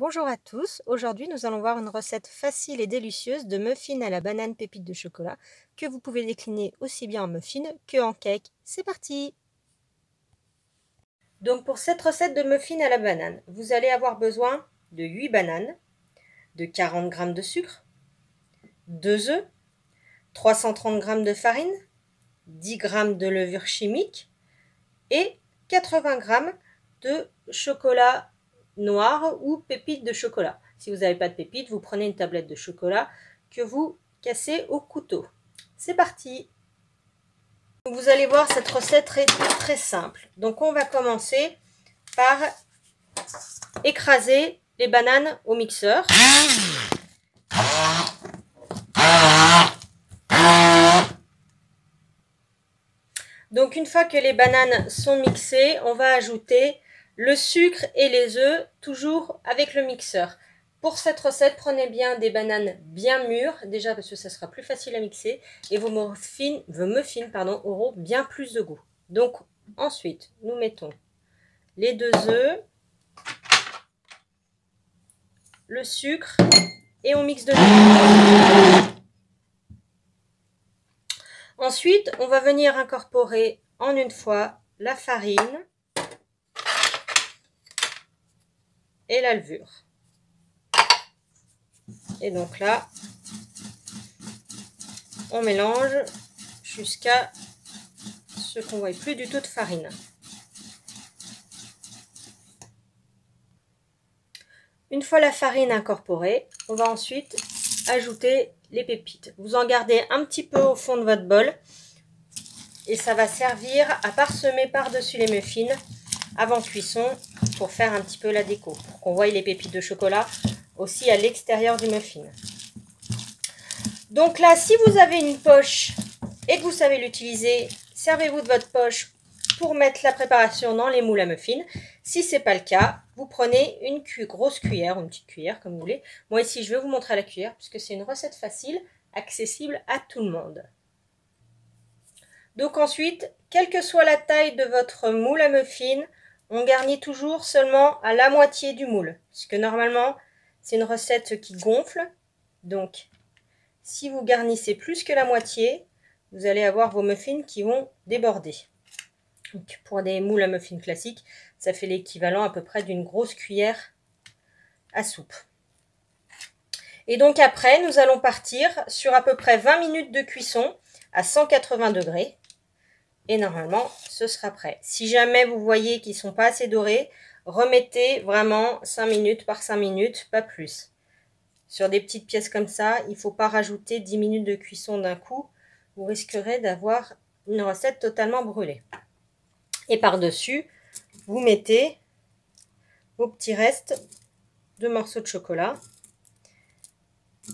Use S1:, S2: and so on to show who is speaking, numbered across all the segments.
S1: Bonjour à tous, aujourd'hui nous allons voir une recette facile et délicieuse de muffins à la banane pépite de chocolat que vous pouvez décliner aussi bien en muffins que en cake. C'est parti! Donc pour cette recette de muffins à la banane, vous allez avoir besoin de 8 bananes, de 40 g de sucre, 2 œufs, 330 g de farine, 10 g de levure chimique et 80 g de chocolat noir ou pépites de chocolat. Si vous n'avez pas de pépites, vous prenez une tablette de chocolat que vous cassez au couteau. C'est parti! Vous allez voir, cette recette est très simple. Donc on va commencer par écraser les bananes au mixeur. Donc une fois que les bananes sont mixées, on va ajouter le sucre et les œufs, toujours avec le mixeur. Pour cette recette, prenez bien des bananes bien mûres, déjà parce que ça sera plus facile à mixer, et vos muffins auront bien plus de goût. Donc ensuite, nous mettons les 2 œufs, le sucre, et on mixe de nouveau. Ensuite, on va venir incorporer en une fois la farine et la levure. Et donc là, on mélange jusqu'à ce qu'on ne voit plus du tout de farine. Une fois la farine incorporée, on va ensuite ajouter les pépites. Vous en gardez un petit peu au fond de votre bol et ça va servir à parsemer par-dessus les muffins avant cuisson pour faire un petit peu la déco, pour qu'on voie les pépites de chocolat aussi à l'extérieur du muffin. Donc là, si vous avez une poche et que vous savez l'utiliser, servez-vous de votre poche pour mettre la préparation dans les moules à muffins. Si ce n'est pas le cas, vous prenez une grosse cuillère ou une petite cuillère comme vous voulez. Moi ici, je vais vous montrer à la cuillère puisque c'est une recette facile, accessible à tout le monde. Donc ensuite, quelle que soit la taille de votre moule à muffins, on garnit toujours seulement à la moitié du moule. Puisque normalement, c'est une recette qui gonfle. Donc, si vous garnissez plus que la moitié, vous allez avoir vos muffins qui vont déborder. Donc, pour des moules à muffins classiques, ça fait l'équivalent à peu près d'une grosse cuillère à soupe. Et donc après, nous allons partir sur à peu près 20 minutes de cuisson à 180 degrés. Et normalement, ce sera prêt. Si jamais vous voyez qu'ils ne sont pas assez dorés, remettez vraiment 5 minutes par 5 minutes, pas plus. Sur des petites pièces comme ça, il ne faut pas rajouter 10 minutes de cuisson d'un coup. Vous risquerez d'avoir une recette totalement brûlée. Et par-dessus, vous mettez vos petits restes de morceaux de chocolat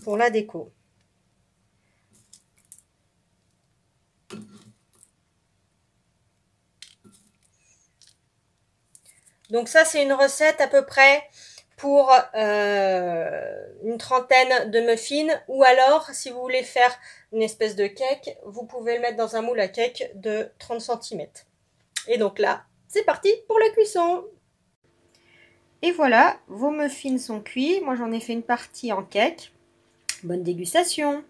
S1: pour la déco. Donc ça, c'est une recette à peu près pour une trentaine de muffins. Ou alors, si vous voulez faire une espèce de cake, vous pouvez le mettre dans un moule à cake de 30 cm. Et donc là, c'est parti pour la cuisson. Et voilà, vos muffins sont cuits. Moi, j'en ai fait une partie en cake. Bonne dégustation!